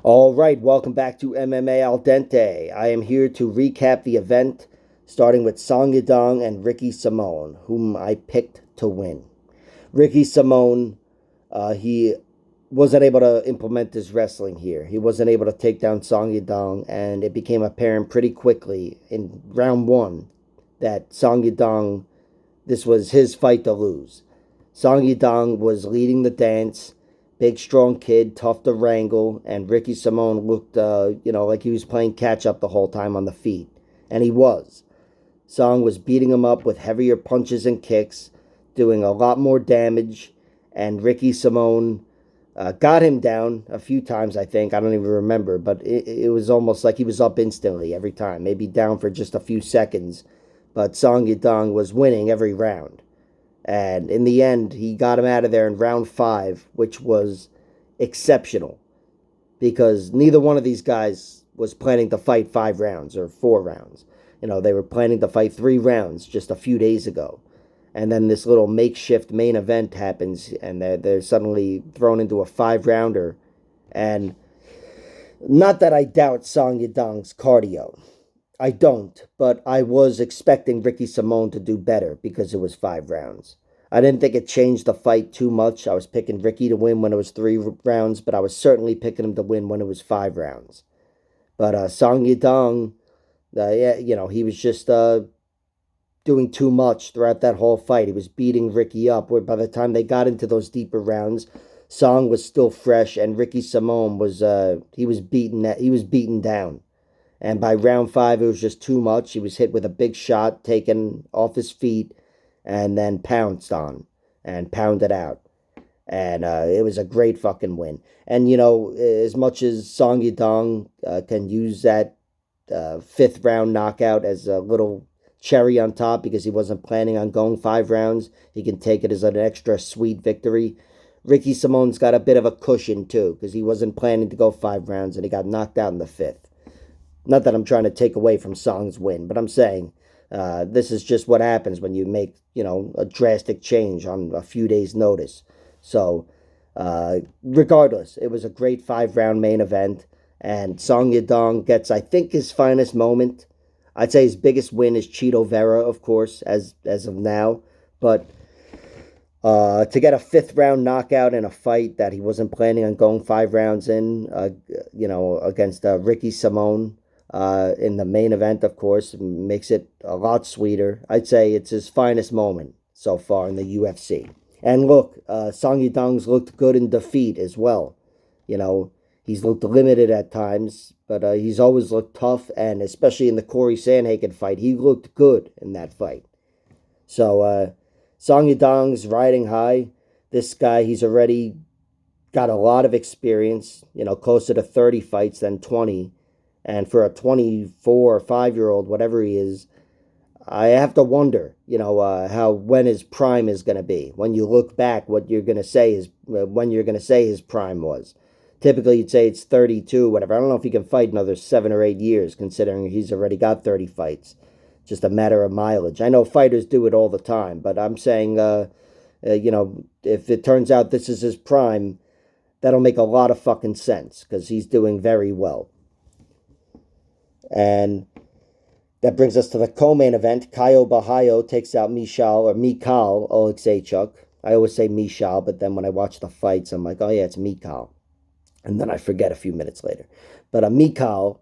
All right, welcome back to MMA Al Dente. I am here to recap the event, starting with Song Yadong and Ricky Simone, whom I picked to win. Ricky Simone, he wasn't able to implement his wrestling here. He wasn't able to take down Song Yadong, and it became apparent pretty quickly in round one that Song Yadong, this was his fight to lose. Song Yadong was leading the dance. Big, strong kid, tough to wrangle, and Ricky Simone looked, like he was playing catch up the whole time on the feet. And he was. Song was beating him up with heavier punches and kicks, doing a lot more damage, and Ricky Simone got him down a few times, I think. I don't even remember, but it was almost like he was up instantly every time, maybe down for just a few seconds. But Song Yadong was winning every round. And in the end, he got him out of there in round five, which was exceptional because neither one of these guys was planning to fight 5 rounds or 4 rounds. They were planning to fight 3 rounds just a few days ago. And then this little makeshift main event happens, and they're suddenly thrown into a 5 rounder. And not that I doubt Song Yadong's cardio. I don't, but I was expecting Ricky Simone to do better because it was 5 rounds. I didn't think it changed the fight too much. I was picking Ricky to win when it was 3 rounds, but I was certainly picking him to win when it was 5 rounds. But Song Yadong, yeah, he was just doing too much throughout that whole fight. He was beating Ricky up. Where by the time they got into those deeper rounds, Song was still fresh, and Ricky Simone was beaten down. And by round five, it was just too much. He was hit with a big shot taken off his feet and then pounced on and pounded out. And it was a great fucking win. And, as much as Song Yadong can use that fifth round knockout as a little cherry on top because he wasn't planning on going 5 rounds, he can take it as an extra sweet victory. Ricky Simone's got a bit of a cushion, too, because he wasn't planning to go 5 rounds and he got knocked out in the fifth. Not that I'm trying to take away from Song's win, but I'm saying this is just what happens when you make, a drastic change on a few days' notice. So, regardless, it was a great 5 round main event, and Song Yadong gets, I think, his finest moment. I'd say his biggest win is Cheeto Vera, of course, as of now, but to get a fifth round knockout in a fight that he wasn't planning on going 5 rounds in, against Ricky Simone in the main event, of course, makes it a lot sweeter. I'd say it's his finest moment so far in the UFC. And look, Song Yadong's looked good in defeat as well. He's looked limited at times, but he's always looked tough, and especially in the Corey Sandhagen fight, he looked good in that fight. So, Song Yadong's riding high. This guy, he's already got a lot of experience, closer to 30 fights than 20. And for a 24 or 5-year-old, whatever he is, I have to wonder, when his prime is going to be. When you look back, what you're going to say is when you're going to say his prime was. Typically, you'd say it's 32, whatever. I don't know if he can fight another 7 or 8 years, considering he's already got 30 fights. Just a matter of mileage. I know fighters do it all the time, but I'm saying, if it turns out this is his prime, that'll make a lot of fucking sense because he's doing very well. And that brings us to the co-main event. Caio Borralho takes out Michal Oleksiejczuk. I always say Michal, but then when I watch the fights, I'm like, oh yeah, it's Mikal. And then I forget a few minutes later. But Mikal,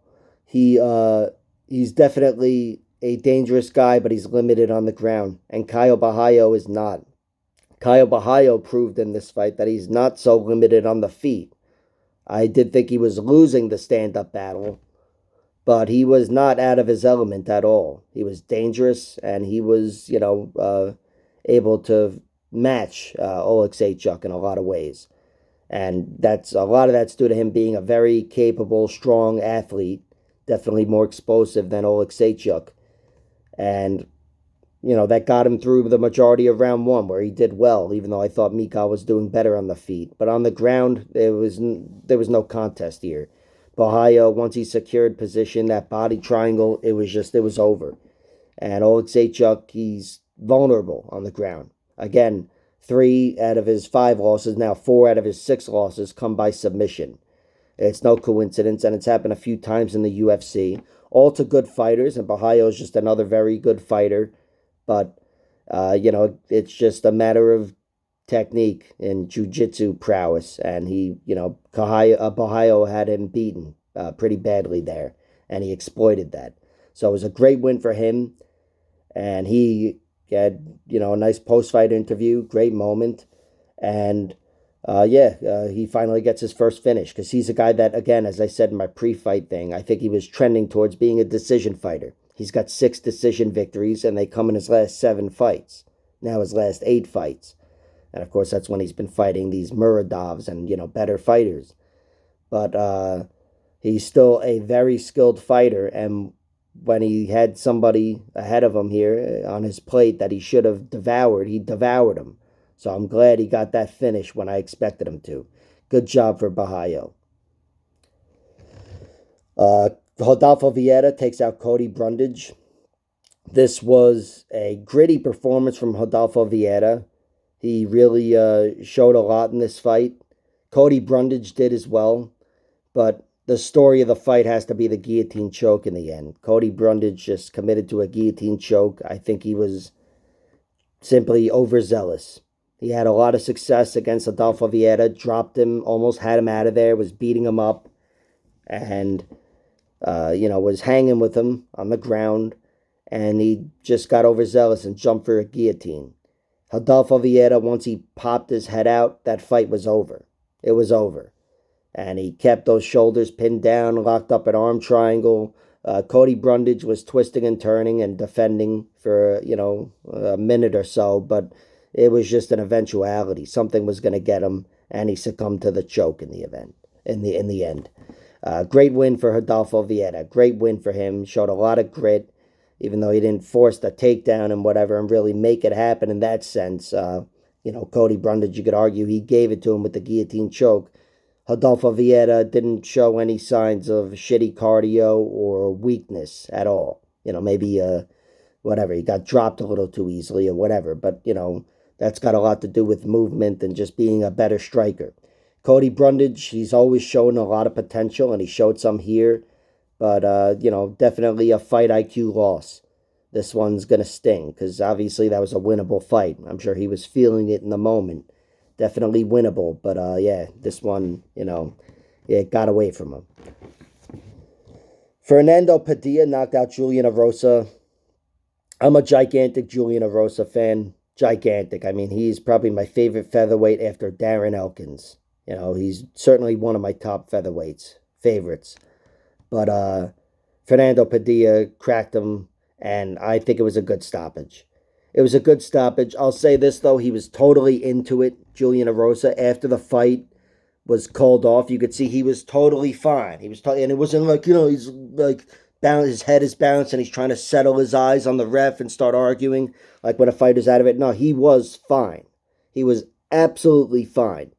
he's definitely a dangerous guy, but he's limited on the ground. And Caio Borralho is not. Caio Borralho proved in this fight that he's not so limited on the feet. I did think he was losing the stand-up battle, but he was not out of his element at all. He was dangerous, and he was, able to match Oleksiejczuk in a lot of ways. And a lot of that's due to him being a very capable, strong athlete, definitely more explosive than Oleksiejczuk. And, that got him through the majority of round one, where he did well, even though I thought Mikal was doing better on the feet. But on the ground, there was no contest here. Borralho, once he secured position, that body triangle, it was over. And Oleksiejczuk, he's vulnerable on the ground. Again, 3 out of his 5 losses, now 4 out of his 6 losses come by submission. It's no coincidence, and it's happened a few times in the UFC. All to good fighters, and Bahayo is just another very good fighter. But, it's just a matter of technique and jiu-jitsu prowess, and Bahayo had him beaten pretty badly there, and he exploited that. So it was a great win for him, and he had, a nice post-fight interview, great moment, and he finally gets his first finish because he's a guy that, again, as I said in my pre-fight thing, I think he was trending towards being a decision fighter. He's got 6 decision victories, and they come in his last 7 fights. Now his last 8 fights. And, of course, that's when he's been fighting these Muradovs and, better fighters. But he's still a very skilled fighter, and when he had somebody ahead of him here on his plate that he should have devoured, he devoured him. So I'm glad he got that finish when I expected him to. Good job for Bahayo. Rodolfo Vieira takes out Cody Brundage. This was a gritty performance from Rodolfo Vieira. He really showed a lot in this fight. Cody Brundage did as well. But the story of the fight has to be the guillotine choke in the end. Cody Brundage just committed to a guillotine choke. I think he was simply overzealous. He had a lot of success against Adolfo Vieira, dropped him, almost had him out of there, was beating him up, and, was hanging with him on the ground, and he just got overzealous and jumped for a guillotine. Adolfo Vieira, once he popped his head out, that fight was over. It was over. And he kept those shoulders pinned down, locked up an arm triangle. Cody Brundage was twisting and turning and defending for, a minute or so, but it was just an eventuality. Something was going to get him, and he succumbed to the choke in the event. In the end, great win for Rodolfo Vieira. Great win for him. Showed a lot of grit, even though he didn't force the takedown and whatever, and really make it happen in that sense. Cody Brundage, you could argue he gave it to him with the guillotine choke. Rodolfo Vieira didn't show any signs of shitty cardio or weakness at all. Maybe whatever, he got dropped a little too easily or whatever, but that's got a lot to do with movement and just being a better striker. Cody Brundage, he's always shown a lot of potential, and he showed some here, but definitely a fight IQ loss. This one's going to sting, because obviously that was a winnable fight. I'm sure he was feeling it in the moment. Definitely winnable, but this one, it got away from him. Fernando Padilla knocked out Julian Erosa. I'm a gigantic Julian Erosa fan. Gigantic. I mean, he's probably my favorite featherweight after Darren Elkins. He's certainly one of my top featherweights, favorites. But Fernando Padilla cracked him, and I think it was a good stoppage. It was a good stoppage. I'll say this, though. He was totally into it, Julian Erosa. After the fight was called off, you could see he was totally fine. And it wasn't like, he's like, his head is bounced and he's trying to settle his eyes on the ref and start arguing like when a fighter's out of it. No, he was fine. He was absolutely fine.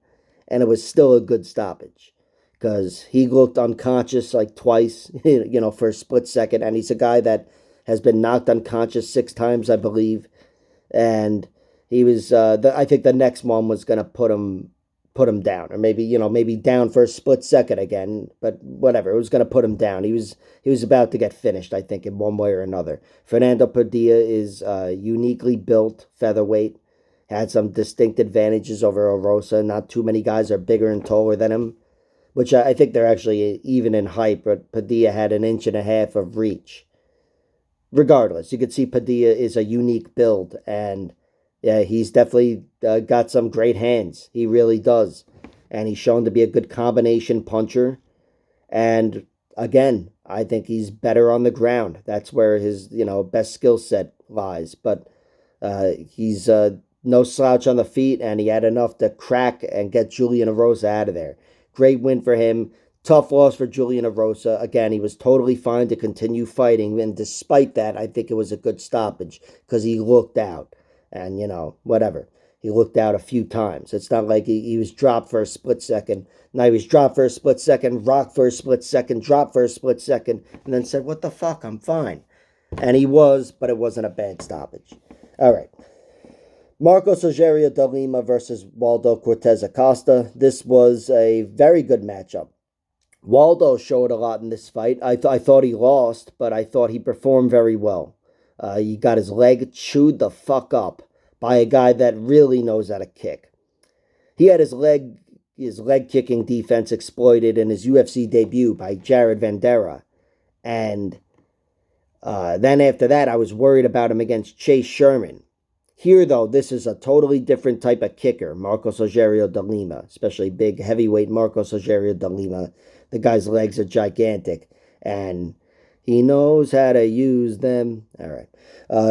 And it was still a good stoppage because he looked unconscious like twice, for a split second. And he's a guy that has been knocked unconscious 6 times, I believe. And he was, I think the next one was going to put him down, or maybe down for a split second again, but whatever. It was going to put him down. He was about to get finished, I think, in one way or another. Fernando Padilla is uniquely built featherweight, had some distinct advantages over Erosa. Not too many guys are bigger and taller than him, which I think they're actually even in height, but Padilla had 1.5 inches of reach. Regardless, you could see Padilla is a unique build, and yeah, he's definitely got some great hands. He really does. And he's shown to be a good combination puncher. And again, I think he's better on the ground. That's where his, best skill set lies. But he's no slouch on the feet, and he had enough to crack and get Julian Erosa out of there. Great win for him. Tough loss for Julian Erosa. Again, he was totally fine to continue fighting. And despite that, I think it was a good stoppage because he looked out. And, whatever. He looked out a few times. It's not like he was dropped for a split second. No, he was dropped for a split second, rocked for a split second, dropped for a split second, and then said, what the fuck, I'm fine. And he was, but it wasn't a bad stoppage. All right. Marcos Rogerio de Lima versus Waldo Cortez Acosta. This was a very good matchup. Waldo showed a lot in this fight. I thought he lost, but I thought he performed very well. He got his leg chewed the fuck up by a guy that really knows how to kick. He had his leg kicking defense exploited in his UFC debut by Jared Vandera, and then after that, I was worried about him against Chase Sherman. Here, though, this is a totally different type of kicker, Marcos Rogerio de Lima, especially big heavyweight Marcos Rogerio de Lima. The guy's legs are gigantic, and he knows how to use them. All right.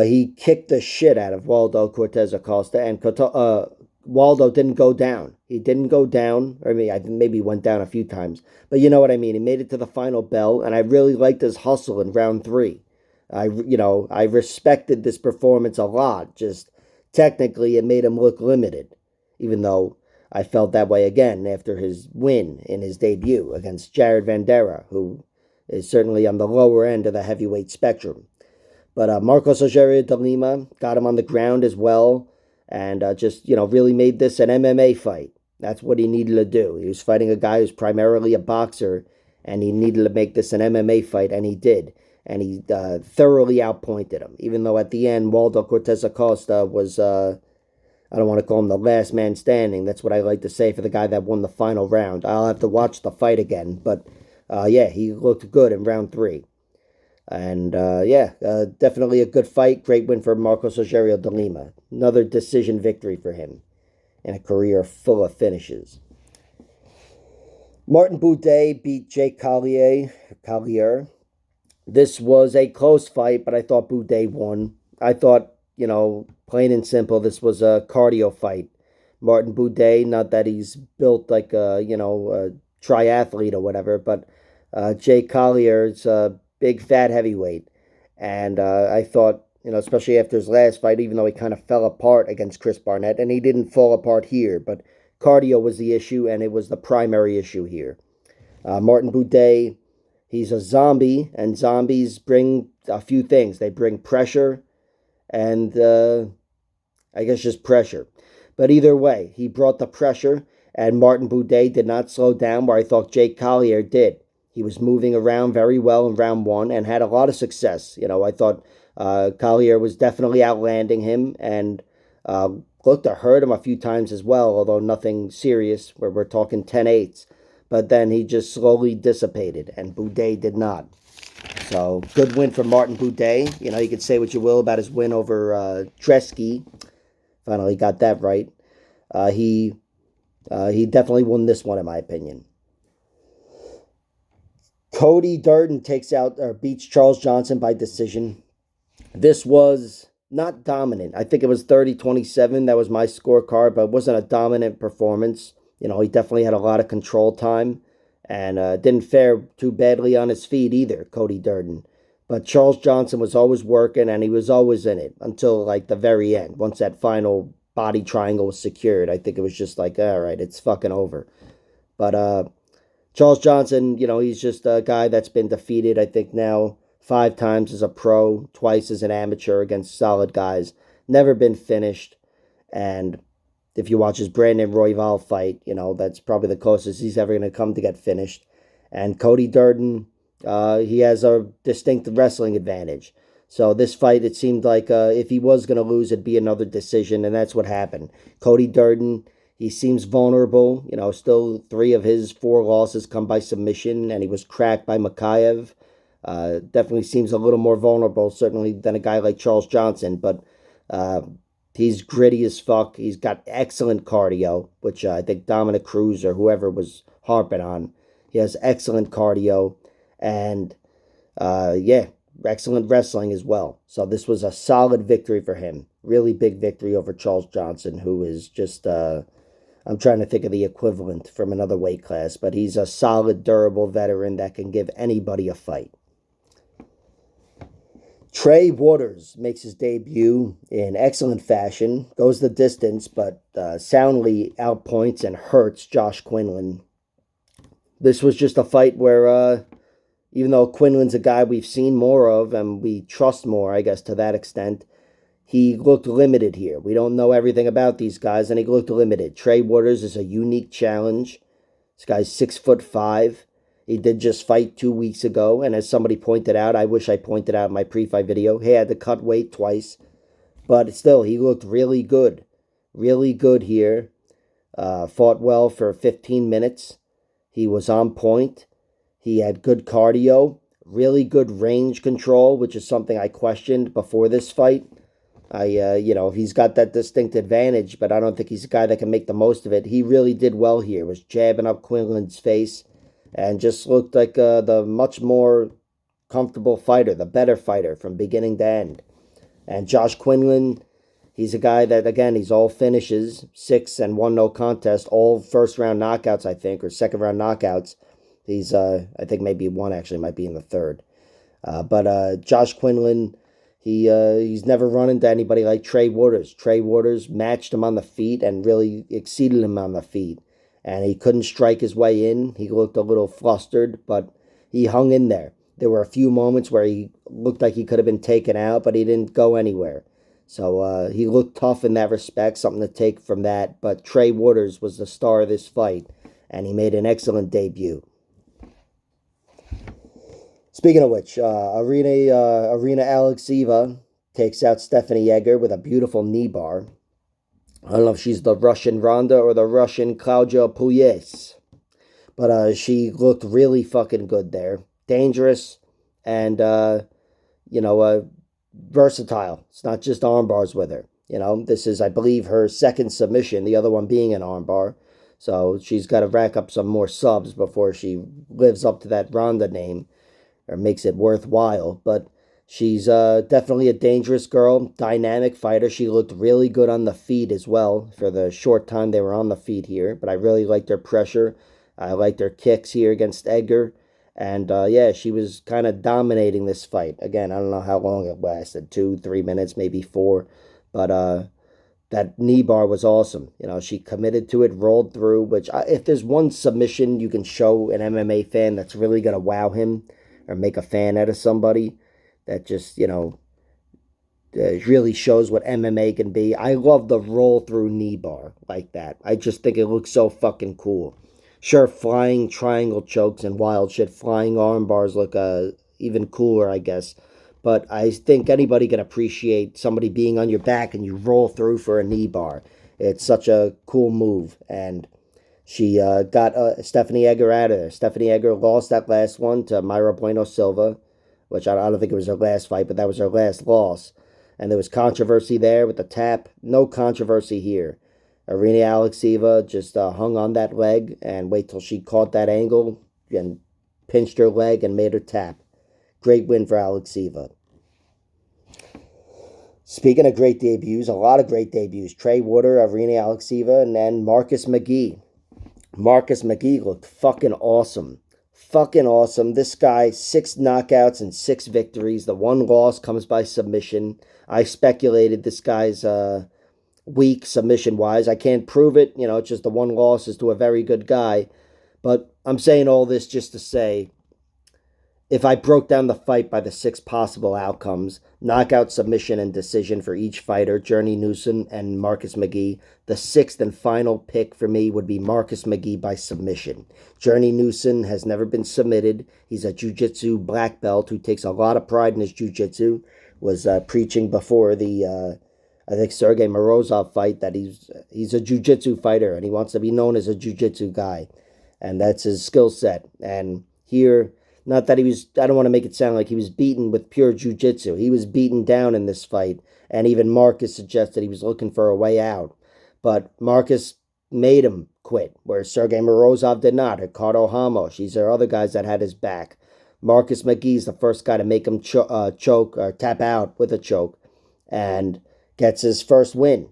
He kicked the shit out of Waldo Cortez Acosta, and Waldo didn't go down. He didn't go down, or maybe went down a few times, but you know what I mean. He made it to the final bell, and I really liked his hustle in round 3. I respected this performance a lot. Just technically, it made him look limited, even though I felt that way again after his win in his debut against Jared Vandera, who is certainly on the lower end of the heavyweight spectrum. But Marcos Rogerio de Lima got him on the ground as well, and just really made this an MMA fight. That's what he needed to do. He was fighting a guy who's primarily a boxer, and he needed to make this an MMA fight, and he did. And he thoroughly outpointed him, even though at the end, Waldo Cortez Acosta was, I don't want to call him the last man standing. That's what I like to say for the guy that won the final round. I'll have to watch the fight again. But, yeah, he looked good in round 3. And, definitely a good fight. Great win for Marcos Rogerio de Lima. Another decision victory for him in a career full of finishes. Martin Buday beat Jake Collier. This was a close fight, but I thought Boudet won. I thought, plain and simple, this was a cardio fight. Martin Boudet, not that he's built like a triathlete or whatever, but Jake Collier is a big fat heavyweight. And I thought, especially after his last fight, even though he kind of fell apart against Chris Barnett, and he didn't fall apart here, but cardio was the issue, and it was the primary issue here. Martin Boudet, he's a zombie, and zombies bring a few things. They bring pressure and, I guess, just pressure. But either way, he brought the pressure, and Martin Boudet did not slow down where I thought Jake Collier did. He was moving around very well in round 1 and had a lot of success. I thought Collier was definitely outlanding him and looked to hurt him a few times as well, although nothing serious, where we're talking 10-8s. But then he just slowly dissipated, and Boudet did not. So, good win for Martin Boudet. You could say what you will about his win over Tresky. Finally got that right. He definitely won this one, in my opinion. Cody Durden beats Charles Johnson by decision. This was not dominant. I think it was 30-27. That was my scorecard, but it wasn't a dominant performance. He definitely had a lot of control time and didn't fare too badly on his feet either, Cody Durden. But Charles Johnson was always working, and he was always in it until, the very end. Once that final body triangle was secured, I think it was just all right, it's fucking over. But Charles Johnson, he's just a guy that's been defeated, I think, now 5 times as a pro, twice as an amateur against solid guys. Never been finished, and if you watch his Brandon Royval fight, that's probably the closest he's ever going to come to get finished. And Cody Durden, he has a distinct wrestling advantage. So this fight, it seemed like if he was going to lose, it'd be another decision, and that's what happened. Cody Durden, he seems vulnerable. Still 3 of his 4 losses come by submission, and he was cracked by Makayev. Definitely seems a little more vulnerable, certainly, than a guy like Charles Johnson, but he's gritty as fuck. He's got excellent cardio, which I think Dominic Cruz or whoever was harping on. He has excellent cardio and, excellent wrestling as well. So this was a solid victory for him. Really big victory over Charles Johnson, who is just, I'm trying to think of the equivalent from another weight class, but he's a solid, durable veteran that can give anybody a fight. Trey Waters makes his debut in excellent fashion, goes the distance, but soundly outpoints and hurts Josh Quinlan. This was just a fight where, even though Quinlan's a guy we've seen more of and we trust more, I guess, to that extent, he looked limited here. We don't know everything about these guys, and he looked limited. Trey Waters is a unique challenge. This guy's 6'5". He did just fight 2 weeks ago, and as somebody pointed out, I wish I pointed out in my pre-fight video, he had to cut weight twice, but still, he looked really good. Really good here. Fought well for 15 minutes. He was on point. He had good cardio, really good range control, which is something I questioned before this fight. He's got that distinct advantage, but I don't think he's a guy that can make the most of it. He really did well here, was jabbing up Quinlan's face, and just looked like the much more comfortable fighter, the better fighter from beginning to end. And Josh Quinlan, he's a guy that, again, he's all finishes, 6-1 no contest, all first-round knockouts, I think, or second-round knockouts. He's, I think maybe one actually might be in the third. But Josh Quinlan, he's never run into anybody like Trey Waters. Trey Waters matched him on the feet and really exceeded him on the feet. And he couldn't strike his way in. He looked a little flustered, but he hung in there. There were a few moments where he looked like he could have been taken out, but he didn't go anywhere. So he looked tough in that respect, something to take from that. But Trey Waters was the star of this fight, and he made an excellent debut. Speaking of which, Arena Alexeva takes out Stephanie Egger with a beautiful knee bar. I don't know if she's the Russian Ronda or the Russian Claudia Puelles. But she looked really fucking good there. Dangerous and, versatile. It's not just arm bars with her. This is, I believe, her second submission, the other one being an armbar. So she's got to rack up some more subs before she lives up to that Ronda name or makes it worthwhile. But she's definitely a dangerous girl, dynamic fighter. She looked really good on the feet as well for the short time they were on the feet here. But I really liked her pressure. I liked her kicks here against Edgar. And, she was kind of dominating this fight. Again, I don't know how long it lasted, 2-3 minutes, maybe 4. But that knee bar was awesome. She committed to it, rolled through, which if there's one submission you can show an MMA fan that's really going to wow him or make a fan out of somebody, that just, really shows what MMA can be. I love the roll through knee bar like that. I just think it looks so fucking cool. Sure, flying triangle chokes and wild shit, flying arm bars look even cooler, I guess. But I think anybody can appreciate somebody being on your back and you roll through for a knee bar. It's such a cool move. And she got Stephanie Egger out of there. Stephanie Egger lost that last one to Mayra Bueno Silva, which I don't think it was her last fight, but that was her last loss. And there was controversy there with the tap. No controversy here. Arena Alexeva just hung on that leg and wait till she caught that angle and pinched her leg and made her tap. Great win for Alexeva. Speaking of great debuts, a lot of great debuts. Trey Water, Arena Alexeva, and then Marcus McGee. Marcus McGee looked fucking awesome. Fucking awesome. This guy, 6 knockouts and 6 victories. The one loss comes by submission. I speculated this guy's weak submission-wise. I can't prove it. It's just the one loss is to a very good guy. But I'm saying all this just to say, if I broke down the fight by the 6 possible outcomes, knockout, submission, and decision for each fighter, Journey Newson and Marcus McGee, the 6th and final pick for me would be Marcus McGee by submission. Journey Newson has never been submitted. He's a jiu-jitsu black belt who takes a lot of pride in his jiu-jitsu. Was preaching before the I think Sergey Morozov fight that he's a jiu-jitsu fighter and he wants to be known as a jiu-jitsu guy. And that's his skill set. And here, not that I don't want to make it sound like he was beaten with pure jiu-jitsu. He was beaten down in this fight. And even Marcus suggested he was looking for a way out. But Marcus made him quit, where Sergey Morozov did not. Ricardo Ramos, these are other guys that had his back. Marcus McGee's the first guy to make him choke or tap out with a choke. And gets his first win,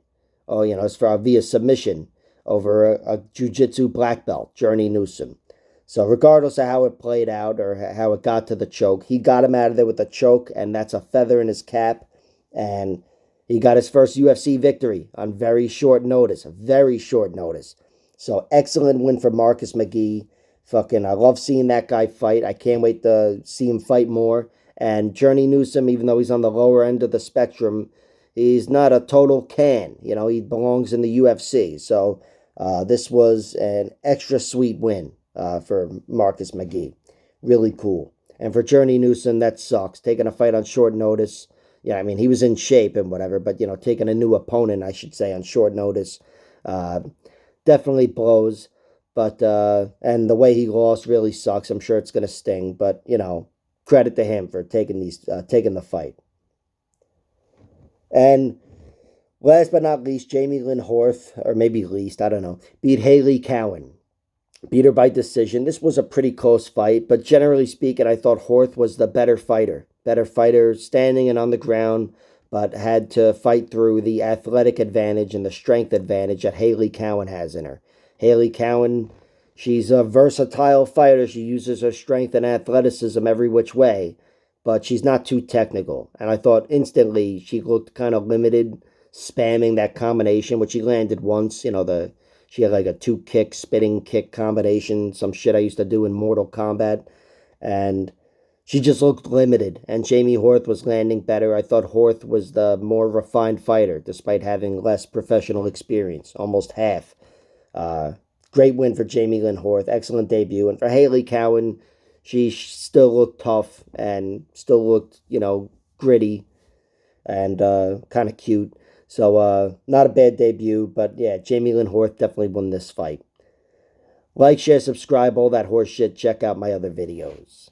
it's via submission over a jiu-jitsu black belt, Journey Newson. So regardless of how it played out or how it got to the choke, he got him out of there with a choke, and that's a feather in his cap. And he got his first UFC victory on very short notice. So excellent win for Marcus McGee. I love seeing that guy fight. I can't wait to see him fight more. And Journey Newsom, even though he's on the lower end of the spectrum, he's not a total can. He belongs in the UFC. So this was an extra sweet win for Marcus McGee. really cool. And for Journey Newsom, that sucks. Taking a fight on short notice. Yeah, I mean, he was in shape and whatever, but, taking a new opponent, I should say, on short notice, uh, definitely blows. But, and the way he lost really sucks. I'm sure it's going to sting, but, credit to him for taking the fight. And last but not least, Jamie Lynn Horth, or maybe least, I don't know, beat Haley Cowan. Beat her by decision. This was a pretty close fight, but generally speaking, I thought Horth was the better fighter. Better fighter standing and on the ground, but had to fight through the athletic advantage and the strength advantage that Haley Cowan has in her. Haley Cowan, she's a versatile fighter. She uses her strength and athleticism every which way, but she's not too technical. And I thought instantly she looked kind of limited, spamming that combination, which she landed once, she had like a two kick, spinning kick combination, some shit I used to do in Mortal Kombat. And she just looked limited. And Jamie Horth was landing better. I thought Horth was the more refined fighter, despite having less professional experience, almost half. Uh, Great win for Jamie Lynn Horth. Excellent debut. And for Haley Cowan, she still looked tough and still looked, gritty and kind of cute. So, not a bad debut, but yeah, Jamie Lynn Horth definitely won this fight. Like, share, subscribe, all that horse shit. Check out my other videos.